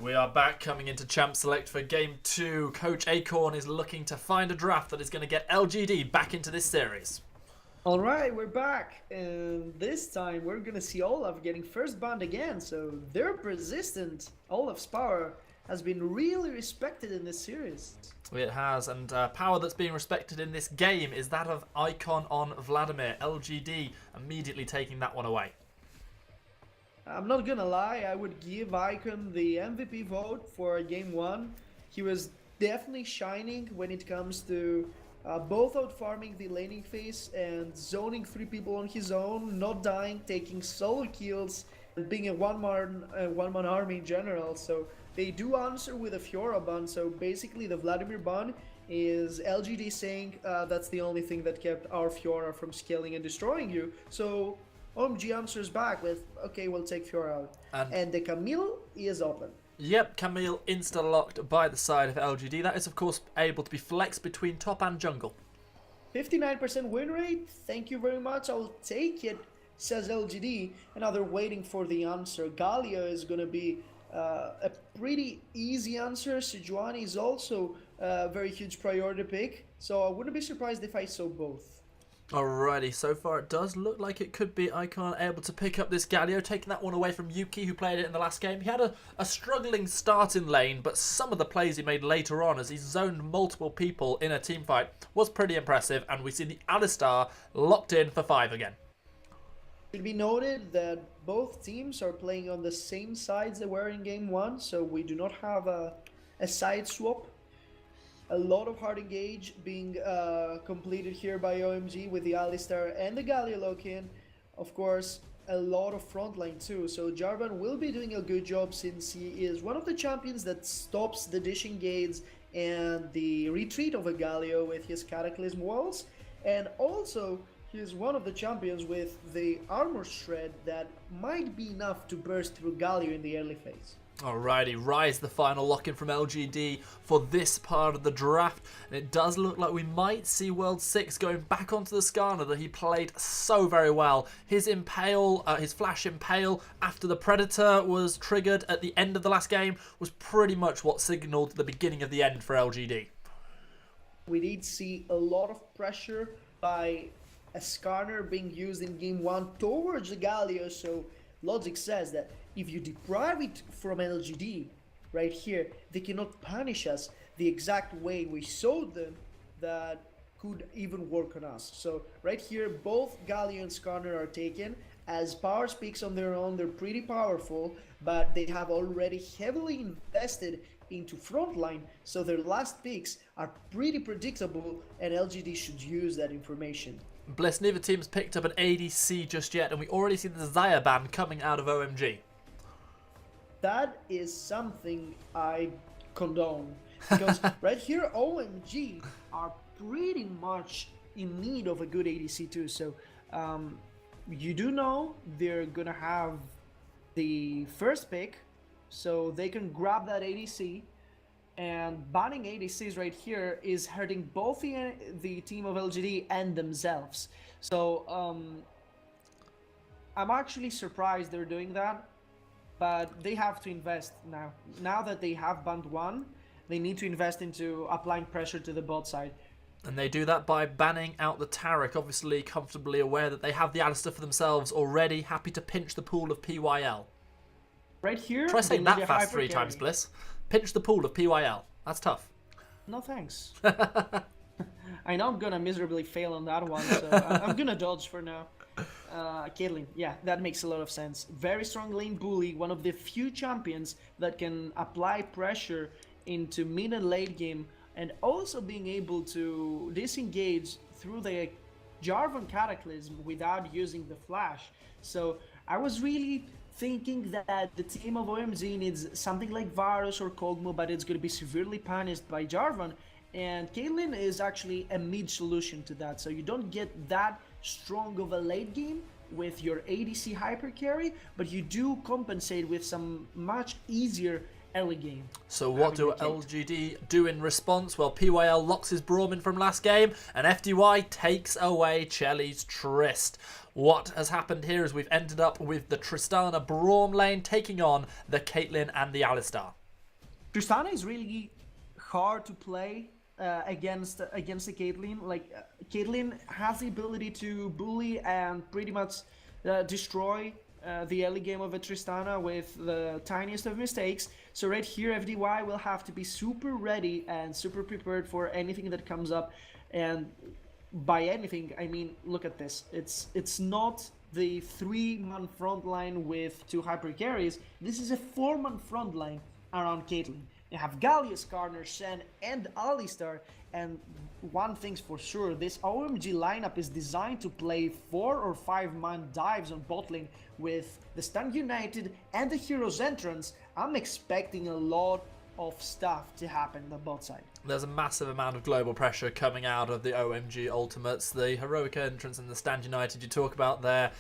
We are back coming into Champ Select for Game 2. Coach Acorn is looking to find a draft that is going to get LGD back into this series. Alright, we're back, and this time we're gonna see Olaf getting first banned again, so they're persistent. Olaf's power has been really respected in this series. It has, and power that's being respected in this game is that of Icon on Vladimir. LGD immediately taking that one away. I'm not gonna lie, I would give Icon the MVP vote for Game 1. He was definitely shining when it comes to both out farming the laning phase and zoning 3 people on his own, not dying, taking solo kills, and being a one-man army in general. So they do answer with a Fiora ban. So basically the Vladimir ban is LGD saying that's the only thing that kept our Fiora from scaling and destroying you. So OMG answers back with, okay, we'll take Fiora out. And the Camille is open. Yep, Camille insta-locked by the side of LGD. That is, of course, able to be flexed between top and jungle. 59% win rate, thank you very much, I will take it, says LGD. And now they're waiting for the answer. Galio is going to be a pretty easy answer. Sejuani is also a very huge priority pick. So I wouldn't be surprised if I saw both. Alrighty, so far it does look like it could be Icon able to pick up this Galio, taking that one away from Yuki, who played it in the last game. He had a struggling start in lane, but some of the plays he made later on as he zoned multiple people in a team fight was pretty impressive, and we see the Alistar locked in for 5 again. It should be noted that both teams are playing on the same sides they were in Game 1, so we do not have a side swap. A lot of hard engage being completed here by OMG with the Alistar and the Galio lock-in. Of course, a lot of frontline too. So Jarvan will be doing a good job since he is one of the champions that stops the disengage and the retreat of a Galio with his Cataclysm walls. And also, he is one of the champions with the armor shred that might be enough to burst through Galio in the early phase. Alrighty, Rise the final lock-in from LGD for this part of the draft, and it does look like we might see World 6 going back onto the Skarner that he played so very well. His Impale, his Flash Impale after the Predator was triggered at the end of the last game was pretty much what signalled the beginning of the end for LGD. We did see a lot of pressure by a Skarner being used in Game 1 towards the Galio, so logic says that if you deprive it from LGD right here, they cannot punish us the exact way we showed them that could even work on us. So right here, both Galio and Skarner are taken. As power speaks on their own, they're pretty powerful, but they have already heavily invested into frontline, so their last picks are pretty predictable, and LGD should use that information. Bliss, neither team's picked up an ADC just yet, and we already see the Xayah ban coming out of OMG. That is something I condone, because right here OMG are pretty much in need of a good ADC too. So you do know they're gonna have the first pick, so they can grab that ADC, and banning ADCs right here is hurting both the team of LGD and themselves. So I'm actually surprised they're doing that. But they have to invest now. Now that they have banned one, they need to invest into applying pressure to the bot side. And they do that by banning out the Taric, obviously comfortably aware that they have the Alistar for themselves already, happy to pinch the pool of PYL. Right here, try saying that fast 3 times, Bliss. Pinch the pool of PYL. That's tough. No thanks. I know I'm gonna miserably fail on that one, so I'm gonna dodge for now. Caitlyn, yeah, that makes a lot of sense. Very strong lane bully, one of the few champions that can apply pressure into mid and late game, and also being able to disengage through the Jarvan Cataclysm without using the flash. So I was really thinking that the team of OMG needs something like Varus or Kog'Maw, but it's going to be severely punished by Jarvan. And Caitlyn is actually a mid solution to that, so you don't get that strong of a late game with your ADC hyper carry, but you do compensate with some much easier early game. So what do LGD do in response? Well, PYL locks his Braum in from last game, and FDY takes away Chelly's Trist. What has happened here is we've ended up with the Tristana Braum lane taking on the Caitlyn and the Alistar. Tristana is really hard to play against the Caitlyn. Like Caitlyn has the ability to bully and pretty much destroy the early game of a Tristana with the tiniest of mistakes. So right here, FDY will have to be super ready and super prepared for anything that comes up. And by anything, I mean, look at this. It's not the 3-man front line with 2 hyper carries. This is a 4-man front line around Caitlyn. You have Gallius, Garner, Shen, and Alistar. And one thing's for sure, this OMG lineup is designed to play 4 or 5-man dives on bot lane with the Stun United and the Heroes entrance. I'm expecting a lot of stuff to happen on the bot side. There's a massive amount of global pressure coming out of the OMG ultimates. The heroic entrance and the Stand United you talk about there.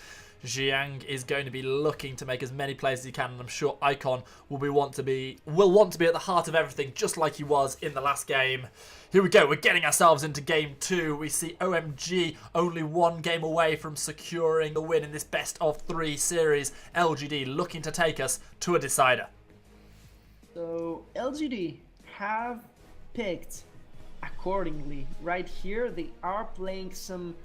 Jiang is going to be looking to make as many plays as he can, and I'm sure Icon will want to be at the heart of everything, just like he was in the last game. Here we go, we're getting ourselves into game 2. We see OMG only 1 game away from securing the win in this best of 3 series. LGD looking to take us to a decider. So LGD have picked accordingly. Right here, they are playing some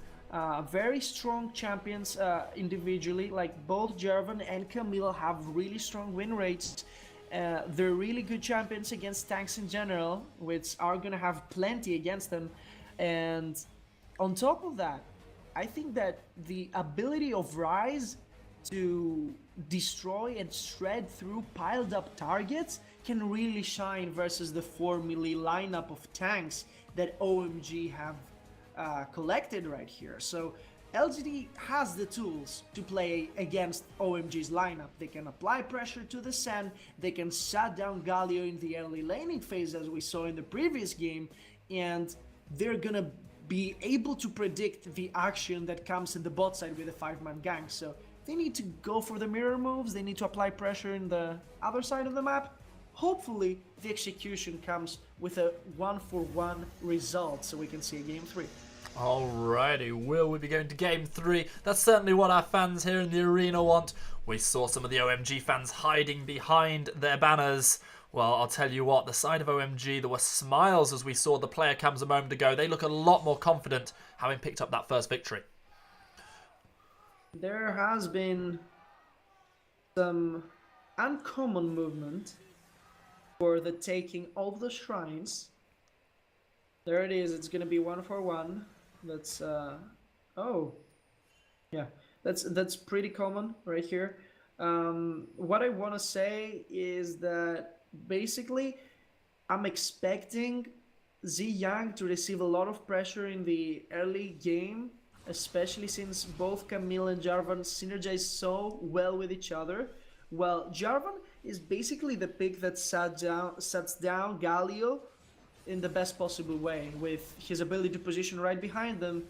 very strong champions individually. Like both Jarvan and Camille have really strong win rates. They're really good champions against tanks in general, which are gonna have plenty against them. And on top of that, I think that the ability of Ryze to destroy and shred through piled up targets can really shine versus the 4 melee lineup of tanks that OMG have collected right here. So LGD has the tools to play against OMG's lineup. They can apply pressure to the Sen, they can shut down Galio in the early laning phase as we saw in the previous game, and they're gonna be able to predict the action that comes in the bot side with a 5-man gang. So they need to go for the mirror moves, they need to apply pressure in the other side of the map. Hopefully the execution comes with a 1-for-1 result so we can see a game 3. Alrighty, will we be going to game 3? That's certainly what our fans here in the arena want. We saw some of the OMG fans hiding behind their banners. Well, I'll tell you what, the side of OMG, there were smiles as we saw the player cams a moment ago. They look a lot more confident having picked up that first victory. There has been some uncommon movement for the taking of the shrines. There it is, it's gonna be 1-for-1. That's oh yeah, that's pretty common right here. What I want to say is that basically I'm expecting Ziyang to receive a lot of pressure in the early game, especially since both Camille and Jarvan synergize so well with each other. Well, Jarvan is basically the pick that sets down Galio in the best possible way. With his ability to position right behind them,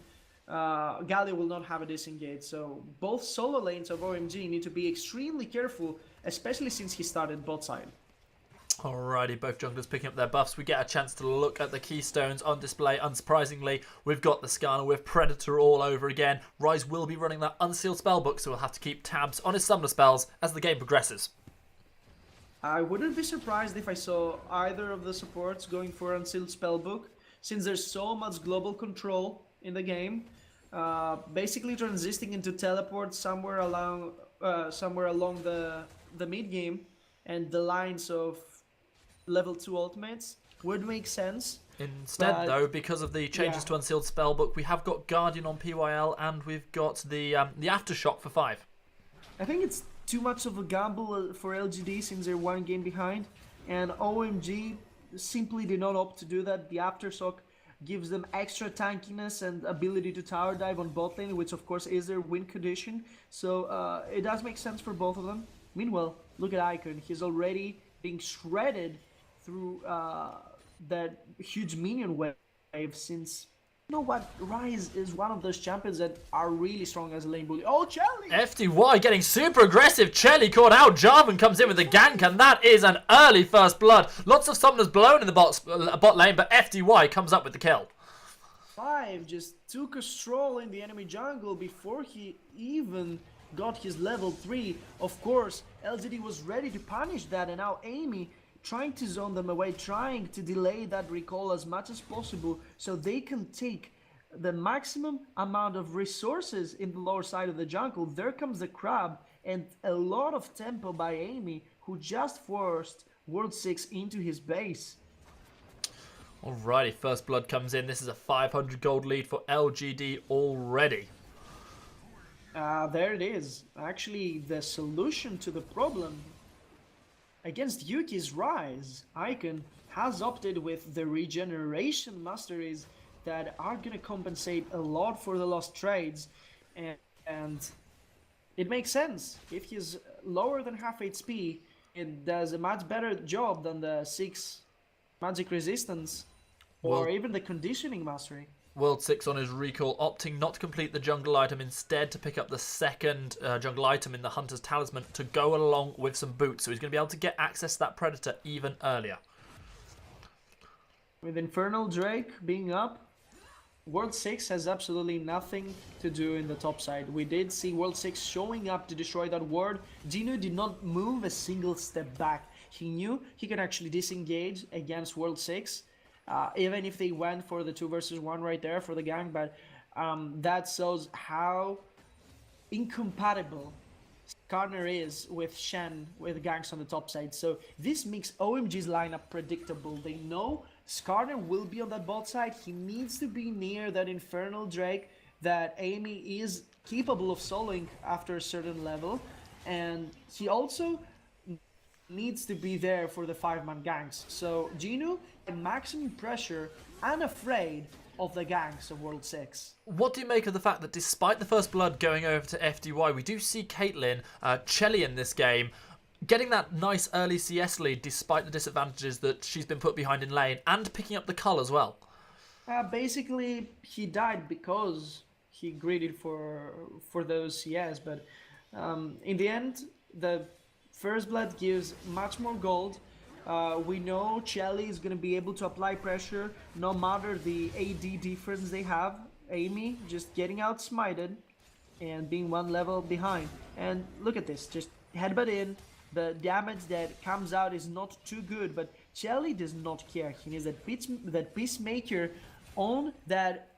Galio will not have a disengage. So both solo lanes of OMG need to be extremely careful, especially since he started bot side. Alrighty, both junglers picking up their buffs. We get a chance to look at the keystones on display. Unsurprisingly, we've got the Skarner with Predator all over again. Ryze will be running that unsealed spellbook, so we'll have to keep tabs on his summoner spells as the game progresses. I wouldn't be surprised if I saw either of the supports going for unsealed spellbook, since there's so much global control in the game. Basically transitioning into teleport somewhere along the mid game, and the lines of level 2 ultimates would make sense. Instead, though, because of the changes to unsealed spellbook, we have got Guardian on PYL, and we've got the Aftershock for 5. I think it's too much of a gamble for LGD since they're 1 game behind, and OMG simply did not opt to do that. The Aftershock gives them extra tankiness and ability to tower dive on bot lane, which of course is their win condition. So it does make sense for both of them. Meanwhile, look at Icon. He's already being shredded through that huge minion wave, since you know what, Ryze is one of those champions that are really strong as a lane bully. Oh, Chelly! FDY getting super aggressive. Chelly caught out. Jarvan comes in with the gank, and that is an early first blood. Lots of summoners blown in the bot lane, but FDY comes up with the kill. 5 just took a stroll in the enemy jungle before he even got his level 3. Of course, LGD was ready to punish that, and now Amy trying to zone them away, trying to delay that recall as much as possible so they can take the maximum amount of resources in the lower side of the jungle. There comes the crab and a lot of tempo by Amy, who just forced World 6 into his base. Alrighty, first blood comes in. This is a 500 gold lead for LGD already. There it is. Actually, the solution to the problem against Yuki's rise, Icon has opted with the regeneration masteries that are going to compensate a lot for the lost trades, and it makes sense. If he's lower than half HP, it does a much better job than the 6 magic resistance or even the conditioning mastery. World 6 on his recall, opting not to complete the jungle item, instead to pick up the second jungle item in the Hunter's Talisman to go along with some boots. So he's going to be able to get access to that Predator even earlier. With Infernal Drake being up, World 6 has absolutely nothing to do in the top side. We did see World 6 showing up to destroy that ward. Gino did not move a single step back. He knew he could actually disengage against World 6. Even if they went for the 2 versus 1 right there for the gang, but that shows how incompatible Skarner is with Shen, with ganks on the top side. So this makes OMG's lineup predictable. They know Skarner will be on that bot side. He needs to be near that Infernal Drake that Amy is capable of soloing after a certain level, and he also needs to be there for the 5-man ganks. So Gino in maximum pressure and afraid of the ganks of World 6. What do you make of the fact that despite the first blood going over to FDY, we do see Caitlyn, Chelly in this game, getting that nice early CS lead despite the disadvantages that she's been put behind in lane, and picking up the cull as well? Basically, he died because he greeded for those CS, but in the end, the first blood gives much more gold. We know Chelly is going to be able to apply pressure no matter the AD difference they have. Amy just getting out smited and being 1 level behind. And look at this, just headbutt in. The damage that comes out is not too good, but Chelly does not care. He needs that Peacemaker on that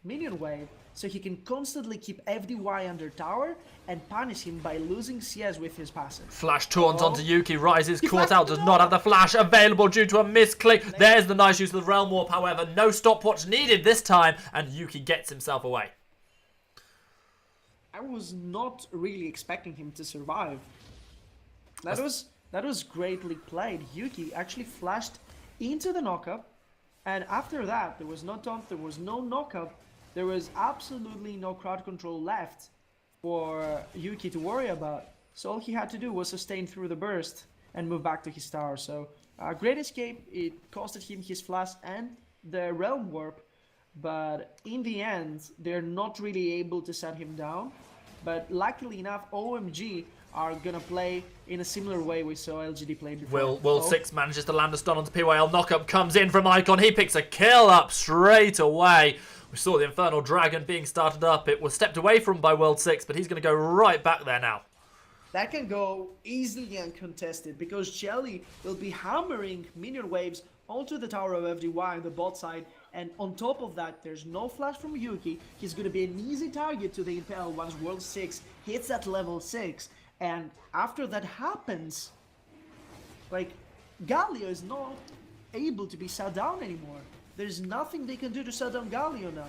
minion wave, so he can constantly keep FDY under tower and punish him by losing CS with his passive. Flash taunts onto Yuki, rises, caught out, does not have the flash available due to a misclick. There's the nice use of the Realm Warp, however, no stopwatch needed this time, and Yuki gets himself away. I was not really expecting him to survive. That was greatly played. Yuki actually flashed into the knockup, and after that, there was no taunt, there was no knockup. There was absolutely no crowd control left for Yuki to worry about. So all he had to do was sustain through the burst and move back to his tower. So great escape. It costed him his flash and the Realm Warp. But in the end, they're not really able to set him down. But luckily enough, OMG are going to play in a similar way we saw LGD play before. World 6 manages to land a stun onto PYL. Knockup comes in from Icon. He picks a kill up straight away. We saw the Infernal Dragon being started up. It was stepped away from by World 6, but he's going to go right back there now. That can go easily uncontested because Chelly will be hammering minion waves onto the tower of FDY on the bot side, and on top of that, there's no flash from Yuki. He's going to be an easy target to the Impel once World 6 hits at level 6, and after that happens, like, Galio is not able to be shut down anymore. There's nothing they can do to shut down Galio now.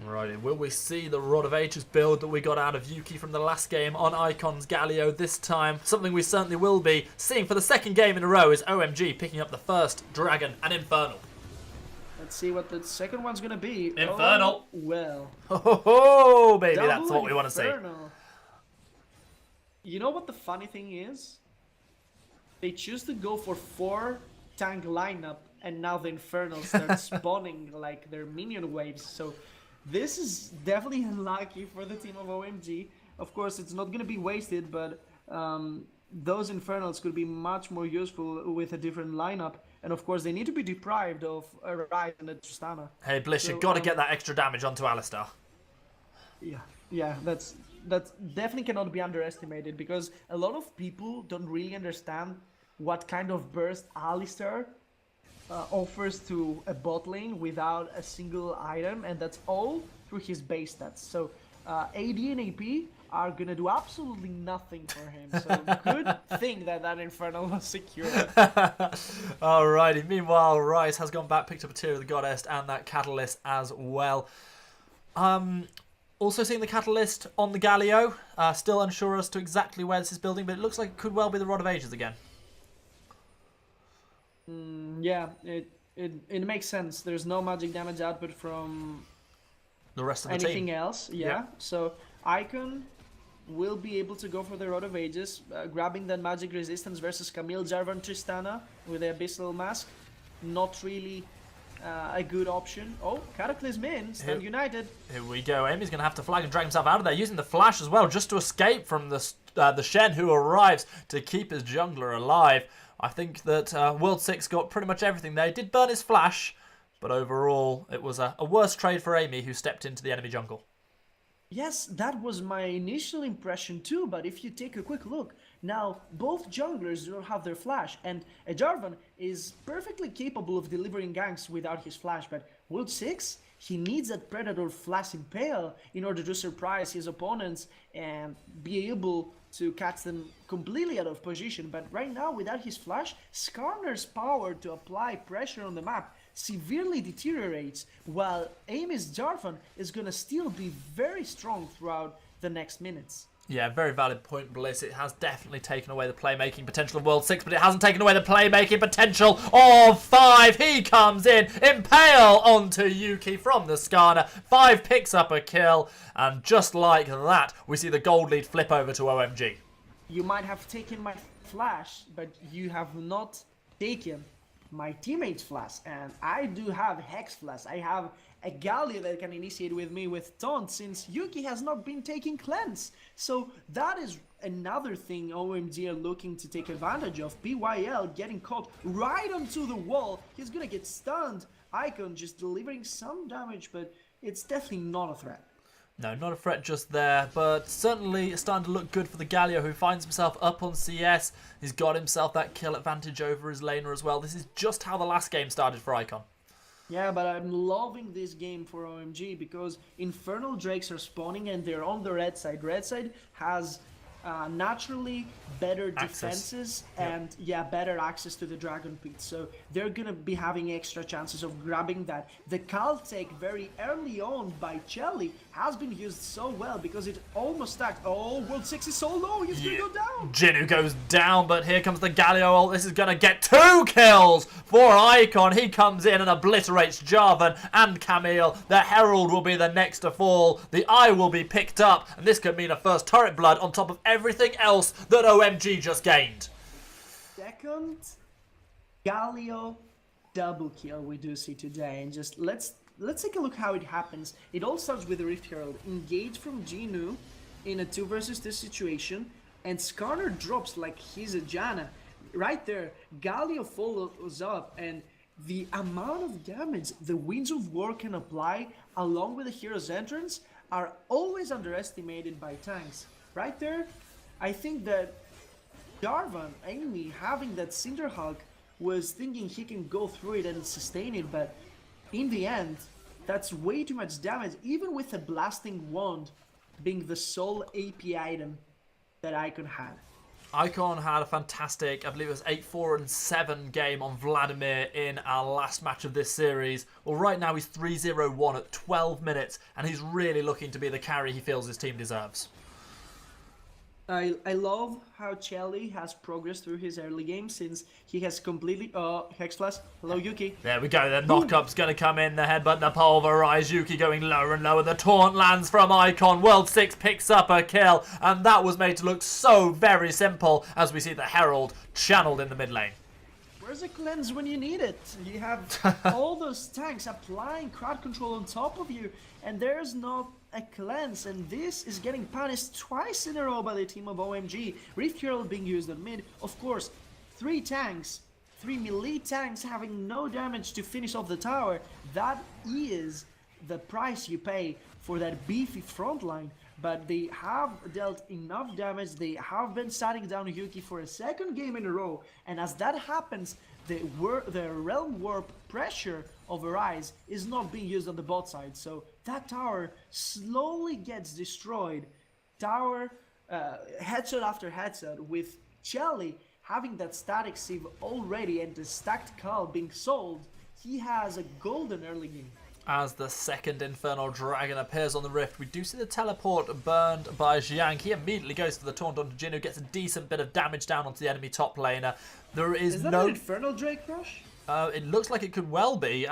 Right, and will we see the Rod of Ages build that we got out of Yuki from the last game on Icon's Galio this time? Something we certainly will be seeing for the second game in a row is OMG picking up the first Dragon and Infernal. Let's see what the second one's going to be. Infernal. Oh, well. Oh, baby, that's what we want to see. You know what the funny thing is? They choose to go for 4 tank lineup, and now the Infernal starts spawning like their minion waves. So this is definitely unlucky for the team of OMG. Of course, it's not going to be wasted, but those Infernals could be much more useful with a different lineup. And of course, they need to be deprived of a Ride and a Tristana. Hey, Bliss, you've got to get that extra damage onto Alistar. Yeah, that definitely cannot be underestimated, because a lot of people don't really understand what kind of burst Alistar offers to a bot lane without a single item, and that's all through his base stats. So AD and AP are gonna do absolutely nothing for him. So good thing that that Infernal was secured. Alrighty, meanwhile, Rice has gone back, picked up a Tear of the Goddess and that Catalyst as well. Also seeing the Catalyst on the Galio. Still unsure as to exactly where this is building, but it looks like it could well be the Rod of Ages again. Yeah, it makes sense. There's no magic damage output from The rest of the anything team. else. Yeah. So Icon will be able to go for the Rod of Ages, grabbing that magic resistance versus Camille, Jarvan, Tristana with the Abyssal Mask. Not really a good option. Oh, Cataclysm in, Stand United. Here we go. Amy's going to have to flag and drag himself out of there, using the flash as well, just to escape from the Shen, who arrives to keep his jungler alive. I think that World 6 got pretty much everything there. He did burn his flash, but overall it was a worse trade for Amy, who stepped into the enemy jungle. Yes, that was my initial impression too, but if you take a quick look, now both junglers don't have their flash, and a Jarvan is perfectly capable of delivering ganks without his flash, but World 6, he needs that Predator Flash Impale in order to surprise his opponents and be able to catch them completely out of position. But right now, without his flash, Skarner's power to apply pressure on the map severely deteriorates, while Amy's Jarvan is gonna still be very strong throughout the next minutes. Yeah, very valid point, Bliss. It has definitely taken away the playmaking potential of World 6, but it hasn't taken away the playmaking potential of 5. He comes in, Impale onto Yuki from the Skarner. 5 picks up a kill, and just like that, we see the gold lead flip over to OMG. You might have taken my flash, but you have not taken my teammate's flash, and I do have Hex flash. I have a Galio that can initiate with me with taunt, since Yuki has not been taking cleanse. So that is another thing OMG are looking to take advantage of. BYL getting caught right onto the wall. He's gonna get stunned. Icon just delivering some damage, but it's definitely not a threat. No, not a threat just there, but certainly starting to look good for the Galio, who finds himself up on CS. He's got himself that kill advantage over his laner as well. This is just how the last game started for Icon. Yeah, but I'm loving this game for OMG because Infernal Drakes are spawning and they're on the red side. Red side has naturally better defenses and better access to the Dragon Pit. So they're gonna be having extra chances of grabbing that. The Caltech very early on by Chelly has been used so well because it almost stacked. Oh, World 6 is so low, he's gonna go down. Jinnu goes down, but here comes the Galio ult. This is gonna get 2 kills for Icon. He comes in and obliterates Jarvan and Camille. The Herald will be the next to fall. The Eye will be picked up, and this could mean a first turret blood on top of everything else that OMG just gained. Second Galio double kill we do see today, and just let's take a look how it happens. It all starts with the Rift Herald engage from Jinnu in a 2 versus 2 situation, and Skarner drops like he's a Janna. Right there, Galio follows up, and the amount of damage the Winds of War can apply along with the hero's entrance are always underestimated by tanks. Right there, I think that Jarvan, Amy, having that Cinderhulk, was thinking he can go through it and sustain it, but in the end, that's way too much damage, even with a Blasting Wand being the sole AP item that Icon had. Icon had a fantastic, I believe it was 8-4 and 7 game on Vladimir in our last match of this series. Well, right now he's 3-0-1 at 12 minutes, and he's really looking to be the carry he feels his team deserves. I love how Chelly has progressed through his early game, since he has completely Hex Flash. Hello, Yuki. There we go. The knock-up's going to come in. The headbutt, the pulverize. Yuki going lower and lower. The taunt lands from Icon. World 6 picks up a kill, and that was made to look so very simple as we see the Herald channeled in the mid lane. Where's a cleanse when you need it? You have all those tanks applying crowd control on top of you, and there's not a cleanse, and this is getting punished twice in a row by the team of OMG. Rift Herald being used on mid. Of course, 3 tanks, 3 melee tanks having no damage to finish off the tower. That is the price you pay for that beefy front line. but they have dealt enough damage. They have been shutting down Yuki for a second game in a row, and as that happens, the Realm Warp pressure over Rise is not being used on the bot side, so that tower slowly gets destroyed. Tower, headshot after headshot, with Shelly having that static sieve already and the stacked Cull being sold. He has a golden early game. As the second Infernal Dragon appears on the Rift, we do see the teleport burned by Jiang. He immediately goes for the taunt onto Jin, who gets a decent bit of damage down onto the enemy top laner. There is that no... an Infernal Drake rush? It looks like it could well be,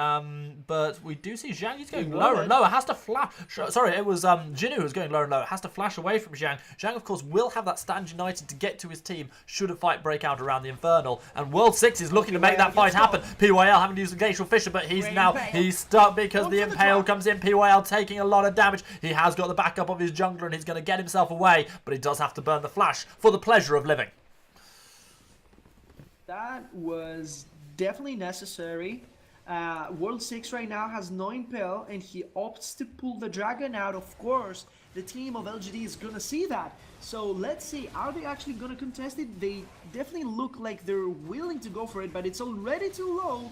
but we do see Zhang. He's going lower and lower. Has to flash. Sorry, it was Jinu who was going lower and lower. Has to flash away from Zhang. Zhang, of course, will have that stand united to get to his team should a fight break out around the Infernal. And World 6 is looking to make that fight happen. PYL having to use the Glacial Fissure, but he's stuck because the Impale comes in. PYL taking a lot of damage. He has got the backup of his jungler and he's going to get himself away, but he does have to burn the flash for the pleasure of living. That was definitely necessary. World 6 right now has no Impale and he opts to pull the dragon out. Of course, the team of LGD is gonna see that. So let's see, are they actually gonna contest it? They definitely look like they're willing to go for it, but it's already too low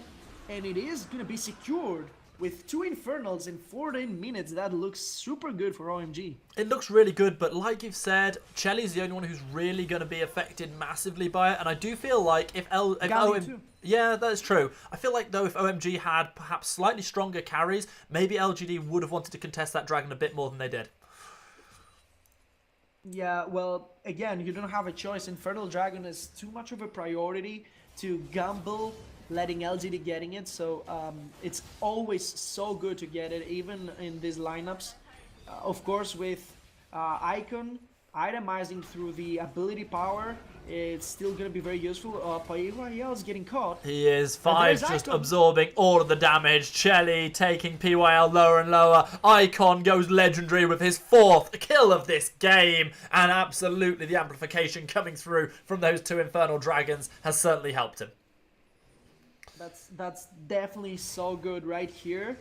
and it is gonna be secured. With 2 Infernals in 14 minutes, that looks super good for OMG. It looks really good, but like you've said, Chelly's the only one who's really going to be affected massively by it. And I do feel like if OMG... Yeah, that's true. I feel like, though, if OMG had perhaps slightly stronger carries, maybe LGD would have wanted to contest that dragon a bit more than they did. Yeah, well, again, you don't have a choice. Infernal Dragon is too much of a priority to gamble letting LGD getting it, so it's always so good to get it, even in these lineups. Of course, with Icon itemizing through the ability power, it's still going to be very useful. PYL is getting caught. He is. Five just absorbing all of the damage. Chelly taking PYL lower and lower. Icon goes legendary with his 4th kill of this game, and absolutely the amplification coming through from those 2 Infernal Dragons has certainly helped him. That's definitely so good right here.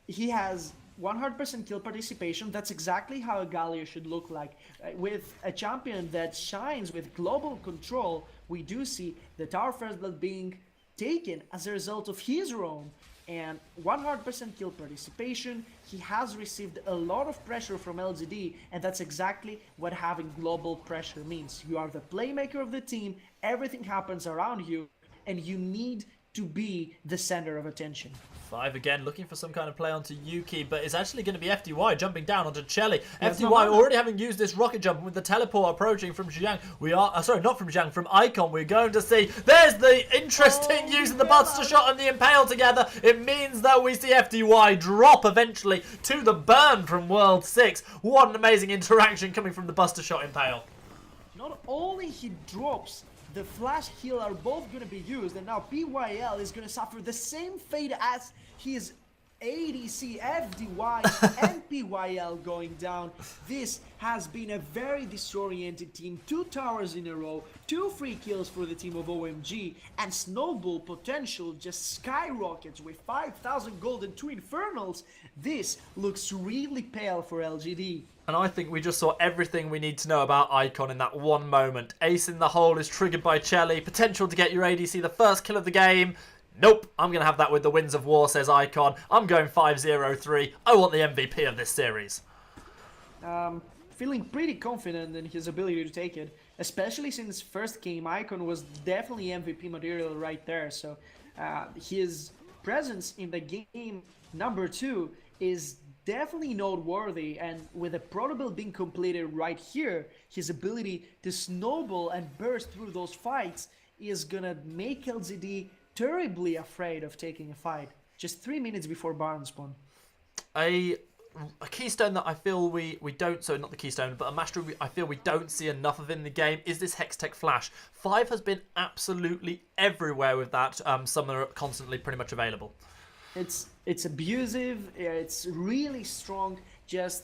He has 100% kill participation. That's exactly how a Galio should look like. With a champion that shines with global control, we do see the Tower First Blood being taken as a result of his roam. And 100% kill participation. He has received a lot of pressure from LGD, and that's exactly what having global pressure means. You are the playmaker of the team, everything happens around you, and you need to be the center of attention. 5 again, looking for some kind of play onto Yuki, but it's actually going to be FDY jumping down onto Chelly. FDY already having used this rocket jump with the teleport approaching from Zhang. We are, sorry, not from Zhang, from Icon. We're going to see, there's the interesting using the Buster Shot and the Impale together. It means that we see FDY drop eventually to the burn from World 6. What an amazing interaction coming from the Buster Shot Impale. Not only he drops, the flash heal are both going to be used, and now PYL is going to suffer the same fate as his ADC, FDY, and PYL going down. This has been a very disoriented team. 2 towers in a row, 2 free kills for the team of OMG, and Snowball potential just skyrockets with 5,000 gold and 2 Infernals. This looks really pale for LGD. And I think we just saw everything we need to know about Icon in that one moment. Ace in the hole is triggered by Chelly. Potential to get your ADC the first kill of the game. Nope, I'm going to have that with the Winds of War, says Icon. I'm going 5-0-3. I want the MVP of this series. Feeling pretty confident in his ability to take it. Especially since first game, Icon was definitely MVP material right there. So his presence in the game number 2 is definitely noteworthy, and with the proto build being completed right here, his ability to snowball and burst through those fights is gonna make LGD terribly afraid of taking a fight just 3 minutes before Baron spawn. A keystone that I feel we don't, so not the keystone, but a mastery I feel we don't see enough of in the game is this Hextech Flash. 5 has been absolutely everywhere with that. Some are constantly pretty much available. It's abusive, it's really strong. Just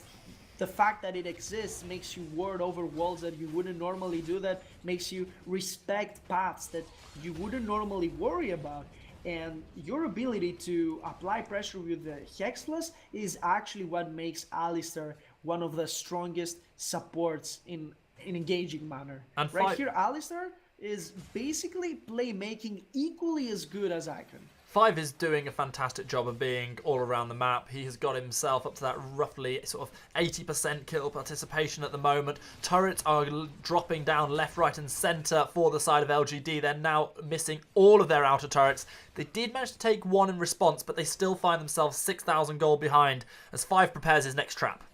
the fact that it exists makes you ward over walls that you wouldn't normally do, that makes you respect paths that you wouldn't normally worry about. And your ability to apply pressure with the Hex Plus is actually what makes Alistar one of the strongest supports in an engaging manner. And right here, Alistar is basically playmaking equally as good as Icon. 5 is doing a fantastic job of being all around the map. He has got himself up to that roughly sort of 80% kill participation at the moment. Turrets are dropping down left, right and centre for the side of LGD. They're now missing all of their outer turrets. They did manage to take one in response, but they still find themselves 6,000 gold behind as 5 prepares his next trap.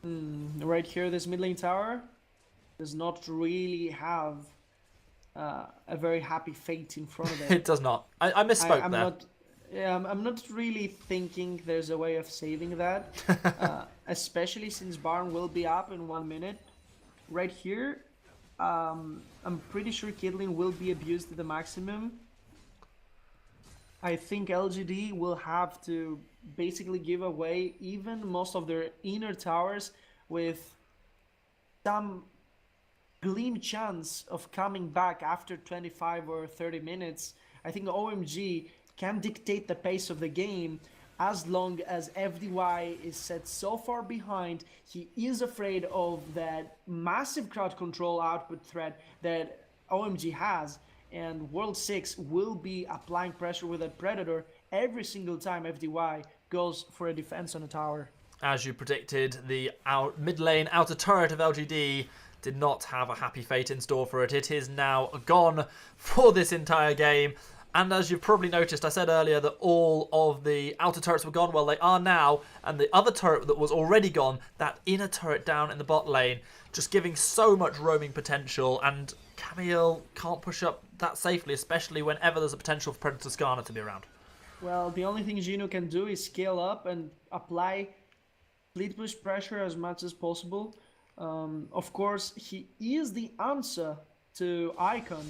Right here, this mid lane tower does not really have a very happy fate in front of it. It does not. I misspoke there. I'm not really thinking there's a way of saving that, especially since Barn will be up in 1 minute. Right here, I'm pretty sure Caitlyn will be abused to the maximum. I think LGD will have to basically give away even most of their inner towers with some gleam chance of coming back after 25 or 30 minutes. I think OMG can dictate the pace of the game as long as FDY is set so far behind. He is afraid of that massive crowd control output threat that OMG has, and World 6 will be applying pressure with a Predator every single time FDY goes for a defense on a tower. As you predicted, the mid lane outer turret of LGD did not have a happy fate in store for it. It is now gone for this entire game. And as you've probably noticed, I said earlier that all of the outer turrets were gone. Well, they are now. And the other turret that was already gone, that inner turret down in the bot lane, just giving so much roaming potential. And Camille can't push up that safely, especially whenever there's a potential for Predator Skarner to be around. Well, the only thing Gino can do is scale up and apply split push pressure as much as possible. Of course, he is the answer to Icon.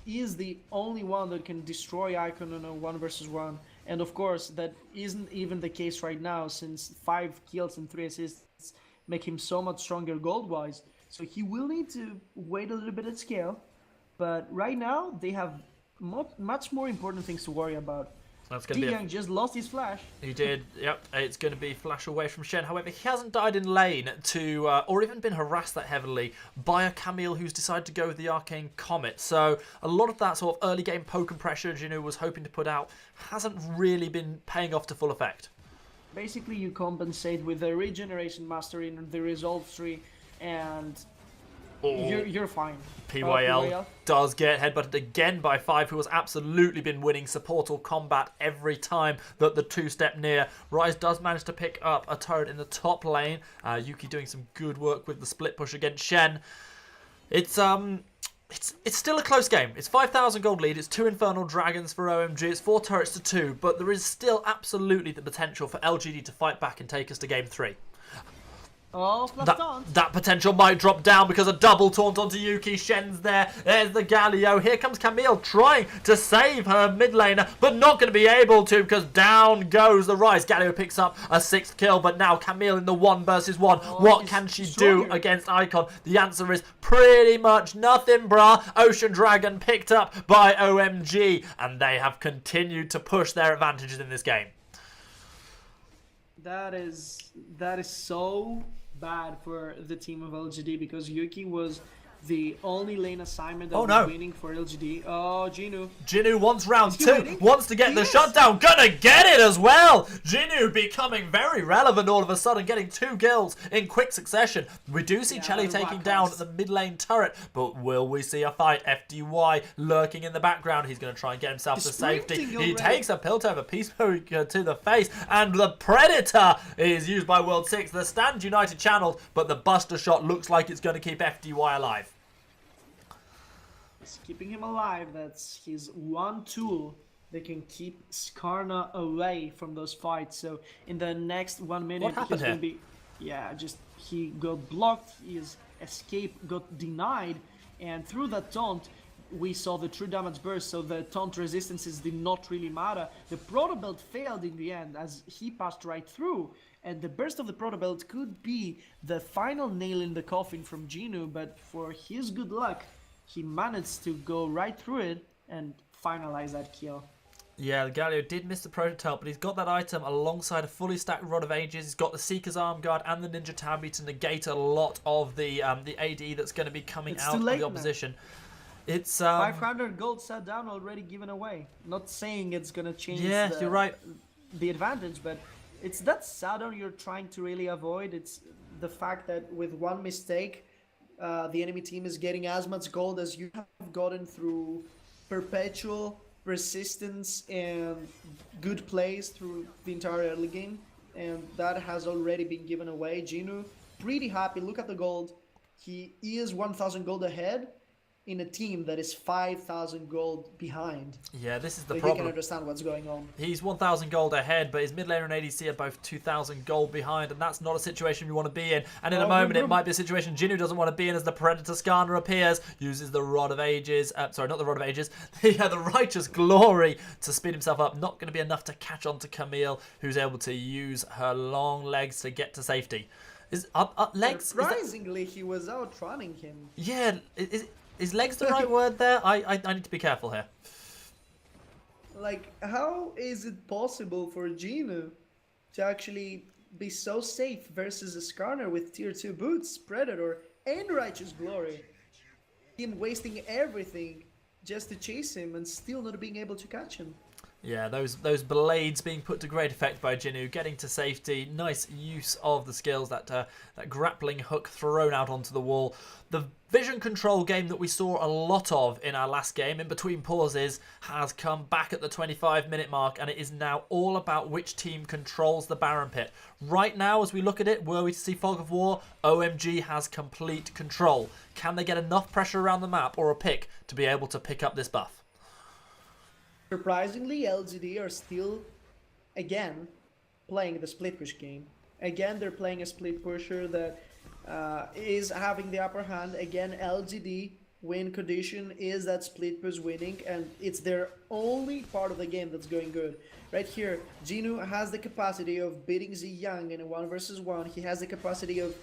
He is the only one that can destroy Icon on a 1 versus 1. And of course, that isn't even the case right now, since 5 kills and 3 assists make him so much stronger gold-wise. So he will need to wait a little bit at scale. But right now, they have much more important things to worry about. That's going to be Young just lost his flash. He did, yep. It's going to be flash away from Shen. However, he hasn't died in lane to, or even been harassed that heavily by a Camille who's decided to go with the Arcane Comet. So a lot of that sort of early game poke and pressure Gino was hoping to put out hasn't really been paying off to full effect. Basically, you compensate with the Regeneration Mastery and the Resolve tree, and you're fine. PYL does get headbutted again by 5, who has absolutely been winning support or combat every time that the 2-step near. Rise does manage to pick up a turret in the top lane. Yuki doing some good work with the split push against Shen. It's still a close game. It's 5,000 gold lead. It's 2 Infernal Dragons for OMG. It's 4 turrets to 2, but there is still absolutely the potential for LGD to fight back and take us to game 3. Oh, that potential might drop down because a double taunt onto Yuki. Shen's there. There's the Galio. Here comes Camille trying to save her mid laner, but not going to be able to because down goes the Rise. Galio picks up a 6th kill, but now Camille in the 1 versus 1. What can she do against Icon? The answer is pretty much nothing, brah. Ocean Dragon picked up by OMG, and they have continued to push their advantages in this game. That is so bad for the team of LGD because Yuki was the only lane assignment that was winning for LGD. Oh, Jinu wants round 2. Wants to get the shutdown. Gonna get it as well. Jinu becoming very relevant all of a sudden, getting 2 kills in quick succession. We do see Chelly taking down the mid lane turret, but will we see a fight? FDY lurking in the background. He's going to try and get himself to safety. He takes a Piltover Peacemaker to the face, and the Predator is used by World 6. The Stand United channeled, but the Buster Shot looks like it's going to keep FDY alive. It's keeping him alive. That's his one tool that can keep Skarner away from those fights. So in the next 1 minute, what happened here? He got blocked. His escape got denied, and through that taunt, we saw the true damage burst. So the taunt resistances did not really matter. The Proto Belt failed in the end as he passed right through, and the burst of the Proto Belt could be the final nail in the coffin from Gino. But for his good luck, he managed to go right through it and finalize that kill. Yeah, Galio did miss the prototype, but he's got that item alongside a fully stacked Rod of Ages. He's got the Seeker's Arm Guard and the Ninja Tabi to negate a lot of the AD that's going to be coming out of the opposition. Now. It's 500 gold sat down already given away. Not saying it's going to change you're right. The advantage, but it's that Saturn you're trying to really avoid. It's the fact that with one mistake, the enemy team is getting as much gold as you have gotten through perpetual persistence and good plays through the entire early game, and that has already been given away. Genu pretty happy. Look at the gold. He is 1,000 gold ahead in a team that is 5,000 gold behind. Yeah, this is the so problem. You can understand what's going on. He's 1,000 gold ahead, but his mid laner and ADC are both 2,000 gold behind, and that's not a situation you want to be in. And in a moment, it might be a situation Genu doesn't want to be in as the Predator Skarner appears, uses the Rod of Ages, sorry, not the Rod of Ages, the Righteous Glory to speed himself up. Not going to be enough to catch on to Camille, who's able to use her long legs to get to safety. Legs? Surprisingly, he was outrunning him. Yeah, is legs the right word there? I need to be careful here. Like, how is it possible for Genu to actually be so safe versus a Skarner with tier 2 boots, Predator, and Righteous Glory? Him wasting everything just to chase him and still not being able to catch him. Yeah, those blades being put to great effect by Genu, getting to safety. Nice use of the skills, that grappling hook thrown out onto the wall. The vision control game that we saw a lot of in our last game, in between pauses, has come back at the 25-minute mark, and it is now all about which team controls the Baron Pit. Right now, as we look at it, were we to see Fog of War, OMG has complete control. Can they get enough pressure around the map or a pick to be able to pick up this buff? Surprisingly, LGD are still, again, playing the split push game. Again, they're playing a split pusher that is having the upper hand. Again, LGD win condition is that split push winning, and it's their only part of the game that's going good. Right here, Genu has the capacity of beating Ziyang in a 1 versus 1. He has the capacity of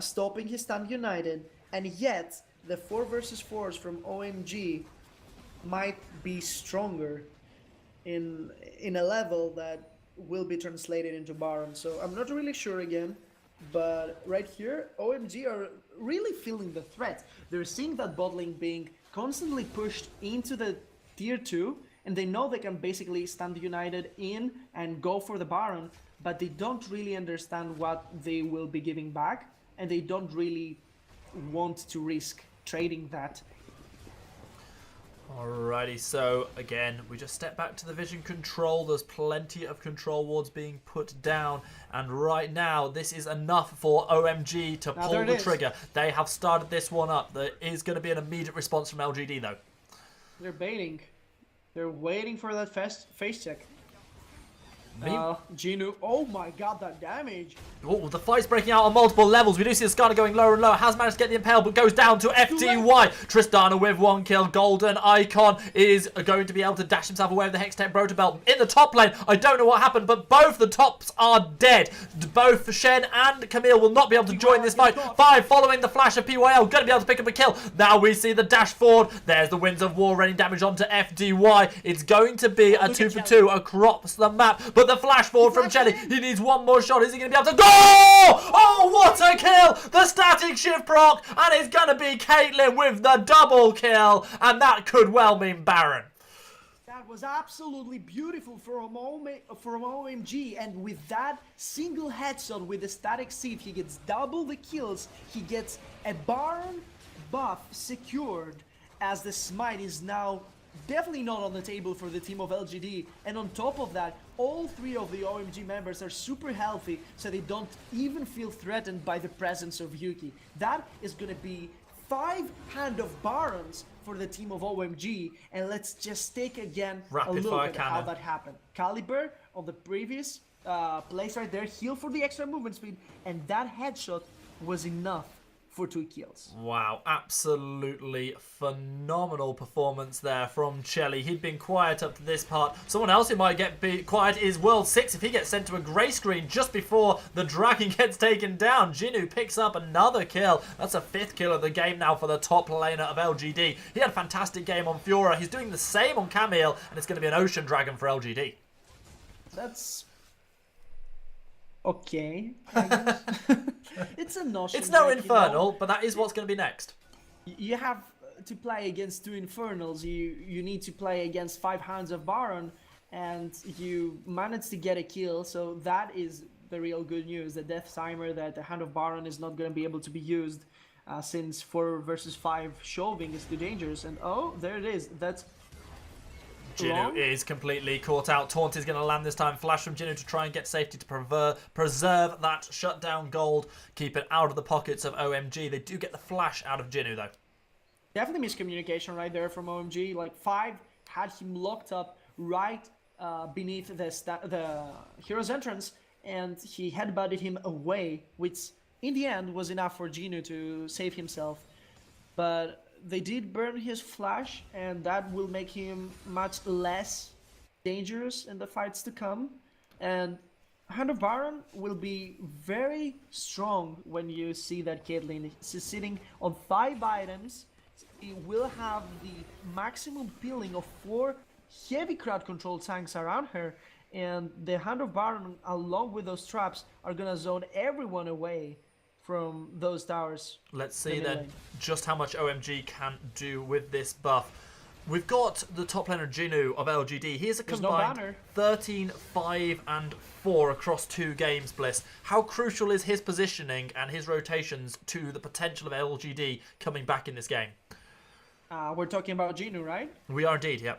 stopping his Stand United, and yet the 4 versus 4s from OMG might be stronger in a level that will be translated into Baron. So I'm not really sure again, but right here, OMG are really feeling the threat. They're seeing that bot lane being constantly pushed into the tier 2, and they know they can basically stand united in and go for the Baron, but they don't really understand what they will be giving back, and they don't really want to risk trading that. Alrighty, so again, we just step back to the vision control. There's plenty of control wards being put down, and right now this is enough for OMG to pull the trigger. They have started this one up. There is going to be an immediate response from LGD though. They're baiting. They're waiting for that face check. Genu, oh my god, that damage. Oh, the fight's breaking out on multiple levels. We do see the Skarner going lower and lower. Has managed to get the Impale, but goes down to FTY. Tristana with 1 kill. Golden Icon is going to be able to dash himself away with the Hextech Brotobelt. In the top lane, I don't know what happened, but both the tops are dead. Both Shen and Camille will not be able to join this fight. 5 following the flash of PYL, going to be able to pick up a kill. Now we see the dash forward. There's the Winds of War raining damage onto FDY. It's going to be a 2-for-2 across the map, but the flash forward from Chelly. He needs one more shot. Is he going to be able to go? Oh, what a kill! The static shift proc, and it's going to be Caitlyn with the double kill, and that could well mean Baron. That was absolutely beautiful from OMG, and with that single headshot with the static sieve, he gets double the kills. He gets a Baron buff secured, as the smite is now definitely not on the table for the team of LGD, and on top of that, all 3 of the OMG members are super healthy, so they don't even feel threatened by the presence of Yuki. That is gonna be 5 hand of Barons for the team of OMG, and let's just take again a look at how that happened. Caliber on the previous place right there, heal for the extra movement speed, and that headshot was enough for 2 kills. Wow, absolutely phenomenal performance there from Chelly. He'd been quiet up to this part. Someone else who might get quiet is World 6 if he gets sent to a grey screen just before the Dragon gets taken down. Jinnu picks up another kill. That's a 5th kill of the game now for the top laner of LGD. He had a fantastic game on Fiora. He's doing the same on Camille, and it's going to be an Ocean Dragon for LGD. That's okay, I guess. It's a notion. It's no like, Infernal, but that is what's going to be next. You have to play against 2 Infernals. You need to play against 5 Hounds of Baron, and you managed to get a kill. So that is the real good news. The death timer that the Hound of Baron is not going to be able to be used since 4 versus 5 shoving is too dangerous. And oh, there it is. That's Jinnu is completely caught out. Taunt is going to land this time. Flash from Jinnu to try and get safety to preserve that shutdown gold. Keep it out of the pockets of OMG. They do get the flash out of Jinnu though. Definitely miscommunication right there from OMG. Like 5 had him locked up right beneath the hero's entrance, and he headbutted him away, which in the end was enough for Jinnu to save himself. But they did burn his flash, and that will make him much less dangerous in the fights to come. And Hand of Baron will be very strong when you see that Caitlyn is sitting on 5 items. He will have the maximum peeling of 4 heavy crowd control tanks around her, and the Hand of Baron along with those traps are gonna zone everyone away from those towers. Let's see then just how much OMG can do with this buff. We've got the top laner Jinnu of LGD. He is a combined 13, 5 and 4 across 2 games, Bliss. How crucial is his positioning and his rotations to the potential of LGD coming back in this game? We're talking about Jinnu, right? We are indeed, yeah.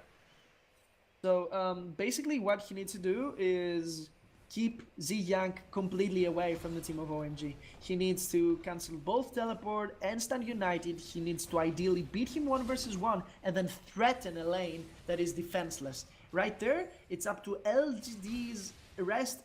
So basically what he needs to do is keep Ziyang completely away from the team of OMG. He needs to cancel both teleport and stand united. He needs to ideally beat him 1 versus 1 and then threaten a lane that is defenseless. Right there, it's up to LGD's rest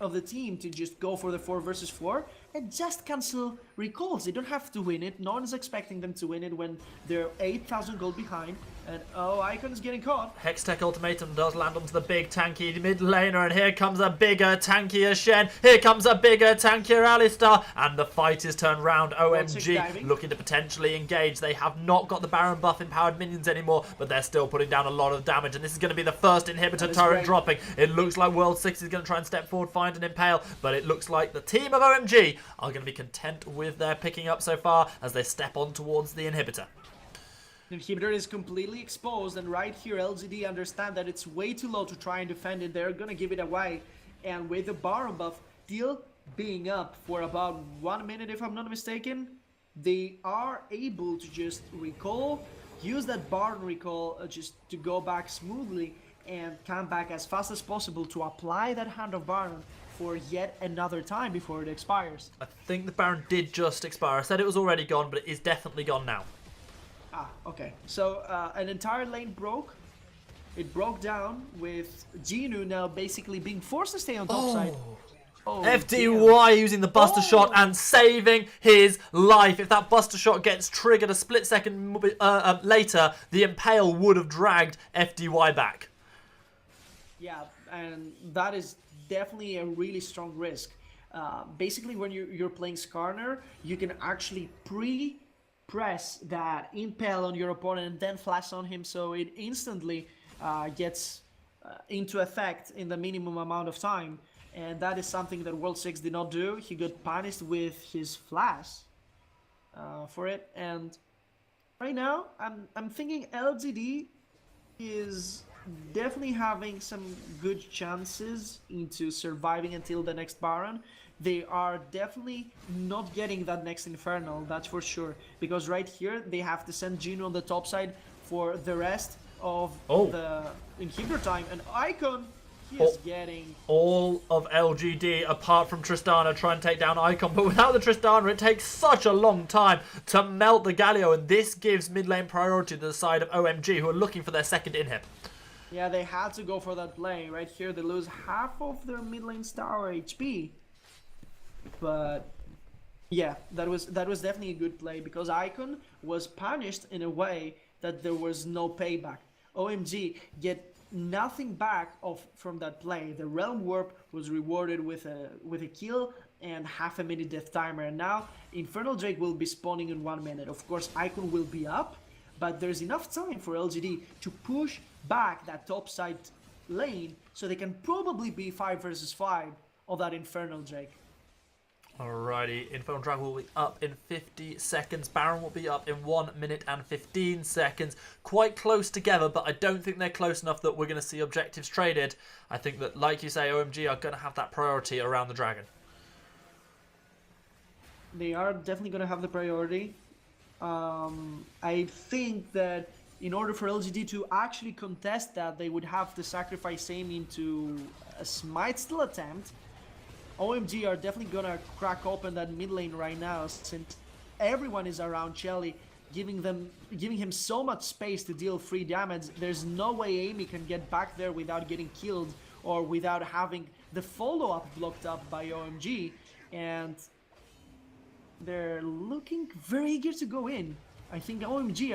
of the team to just go for the 4 versus 4 and just cancel recalls. They don't have to win it. No one is expecting them to win it when they're 8,000 gold behind. And oh, Icon's getting caught. Hextech Ultimatum does land onto the big tanky mid laner, and here comes a bigger, tankier Shen. Here comes a bigger, tankier Alistar, and the fight is turned round. OMG looking to potentially engage. They have not got the Baron buff empowered minions anymore, but they're still putting down a lot of damage, and this is going to be the first inhibitor turret dropping. It looks like World 6 is going to try and step forward, find an impale, but it looks like the team of OMG are going to be content with their picking up so far as they step on towards the inhibitor. The inhibitor is completely exposed, and right here LGD understand that it's way too low to try and defend it. They're gonna give it away, and with the Baron buff still being up for about 1 minute if I'm not mistaken, they are able to just recall, use that Baron recall just to go back smoothly and come back as fast as possible to apply that Hand of Baron for yet another time before it expires. I think the Baron did just expire. I said it was already gone, but it is definitely gone now. Okay. So an entire lane broke. It broke down with Jinnu now basically being forced to stay on top side. Oh, FDY using the Buster Shot and saving his life. If that Buster Shot gets triggered a split second later, the Impale would have dragged FDY back. Yeah, and that is definitely a really strong risk. Basically, when you're playing Skarner, you can actually press that impale on your opponent and then flash on him, so it instantly gets into effect in the minimum amount of time, and that is something that World 6 did not do. He got punished with his flash for it, and right now I'm thinking LGD is definitely having some good chances into surviving until the next Baron. They are definitely not getting that next Infernal, that's for sure. Because right here, they have to send Jinnu on the top side for the rest of the inhibitor time. And Icon, he is getting... all of LGD, apart from Tristana, try and take down Icon. But without the Tristana, it takes such a long time to melt the Galio. And this gives mid lane priority to the side of OMG, who are looking for their second inhib. Yeah, they had to go for that play. Right here, they lose half of their mid lane's tower HP. But Yeah, that was definitely a good play because Icon was punished in a way that there was no payback. OMG get nothing back of from that play. The Realm Warp was rewarded with a kill and half a minute death timer, and now Infernal Drake will be spawning in 1 minute. Of course, Icon will be up, but there's enough time for LGD to push back that top side lane so they can probably be 5 versus 5 of that Infernal Drake. Alrighty, Infernal Dragon will be up in 50 seconds. Baron will be up in 1 minute and 15 seconds. Quite close together, but I don't think they're close enough that we're going to see objectives traded. I think that, like you say, OMG are going to have that priority around the Dragon. They are definitely going to have the priority. I think that in order for LGD to actually contest that, they would have to sacrifice aim into a smite still attempt. OMG are definitely gonna crack open that mid lane right now since everyone is around Shelly, giving him so much space to deal free damage. There's no way Amy can get back there without getting killed or without having the follow-up blocked up by OMG, and they're looking very eager to go in. I think OMG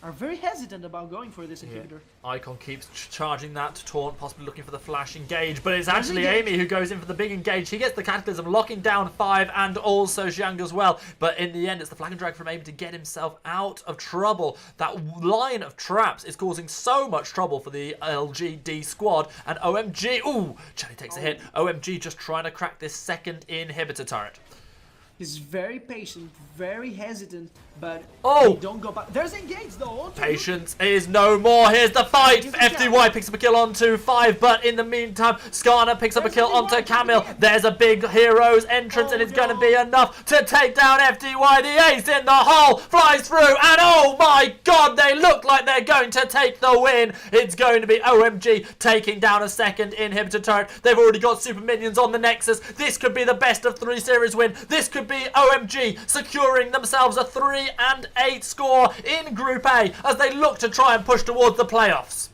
are very hesitant about going for this inhibitor. Yeah. Icon keeps charging that to taunt, possibly looking for the flash engage, but it's actually Amy who goes in for the big engage. He gets the Cataclysm, locking down 5 and also Zhang as well, but in the end it's the Flag and Drag from Amy to get himself out of trouble. That line of traps is causing so much trouble for the LGD squad, and OMG, ooh, Charlie takes a hit. OMG just trying to crack this second inhibitor turret. He's very patient, very hesitant, but they don't go back. There's engage though. Patience is no more. Here's the fight. FDY picks up a kill onto 5, but in the meantime, Skarner picks up a kill onto Camille. There's a big hero's entrance, and it's going to be enough to take down FDY. The ace in the hole flies through, and oh my god, they look like they're going to take the win. It's going to be OMG taking down a second inhibitor turret. They've already got super minions on the Nexus. This could be the best of 3 series win. This could be OMG securing themselves a 3-8 score in Group A as they look to try and push towards the playoffs.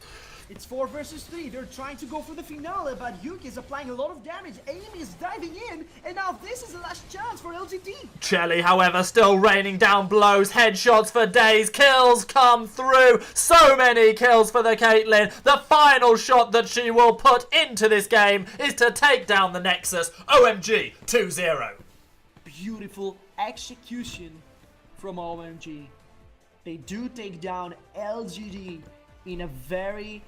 It's 4 versus 3. They're trying to go for the finale, but Yuki is applying a lot of damage. Amy is diving in, and now this is the last chance for LGD. Shelly, however, still raining down blows, headshots for days, kills come through. So many kills for the Caitlyn. The final shot that she will put into this game is to take down the Nexus. OMG 2-0. Beautiful execution from OMG. They do take down LGD in a very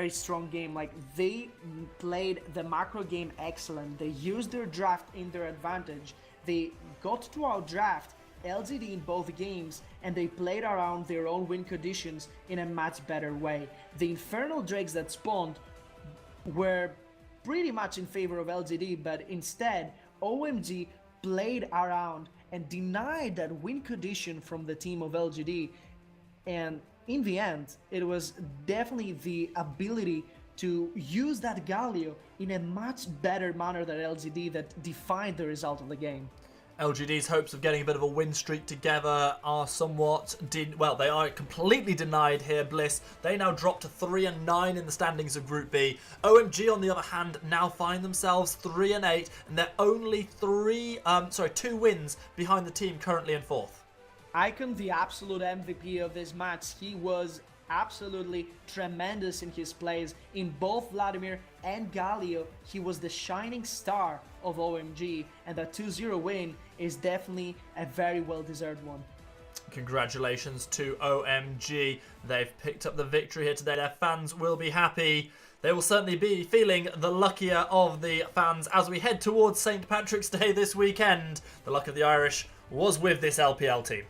strong game. Like, they played the macro game excellent. They used their draft in their advantage. They got to outdraft LGD in both games, and they played around their own win conditions in a much better way. The Infernal Drakes that spawned were pretty much in favor of LGD, but instead OMG played around and denied that win condition from the team of LGD, and in the end it was definitely the ability to use that Galio in a much better manner than LGD that defined the result of the game. LGD's hopes of getting a bit of a win streak together are somewhat, they are completely denied here, Bliss. They now drop to 3-9 in the standings of Group B. OMG, on the other hand, now find themselves 3-8, and they're only 2 wins behind the team currently in 4th. Icon, the absolute MVP of this match. He was absolutely tremendous in his plays. In both Vladimir and Galio, he was the shining star of OMG, and that 2-0 win is definitely a very well-deserved one. Congratulations to OMG. They've picked up the victory here today. Their fans will be happy. They will certainly be feeling the luckier of the fans as we head towards St. Patrick's Day this weekend. The luck of the Irish was with this LPL team.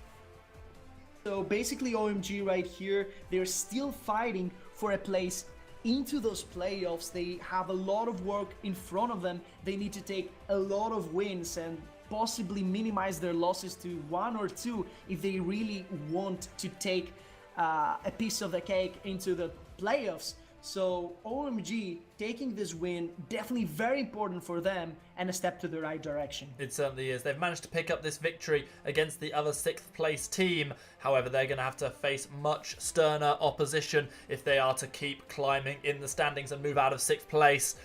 So basically OMG right here, they're still fighting for a place into those playoffs. They have a lot of work in front of them. They need to take a lot of wins and possibly minimize their losses to 1 or 2 if they really want to take a piece of the cake into the playoffs. So OMG taking this win, definitely very important for them and a step to the right direction. It certainly is. They've managed to pick up this victory against the other 6th place team. However, they're going to have to face much sterner opposition if they are to keep climbing in the standings and move out of 6th place.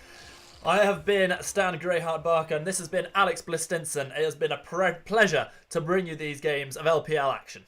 I have been Stan Greyhart Barker, and this has been Alex Bliss Stinson. It has been a pleasure to bring you these games of LPL action.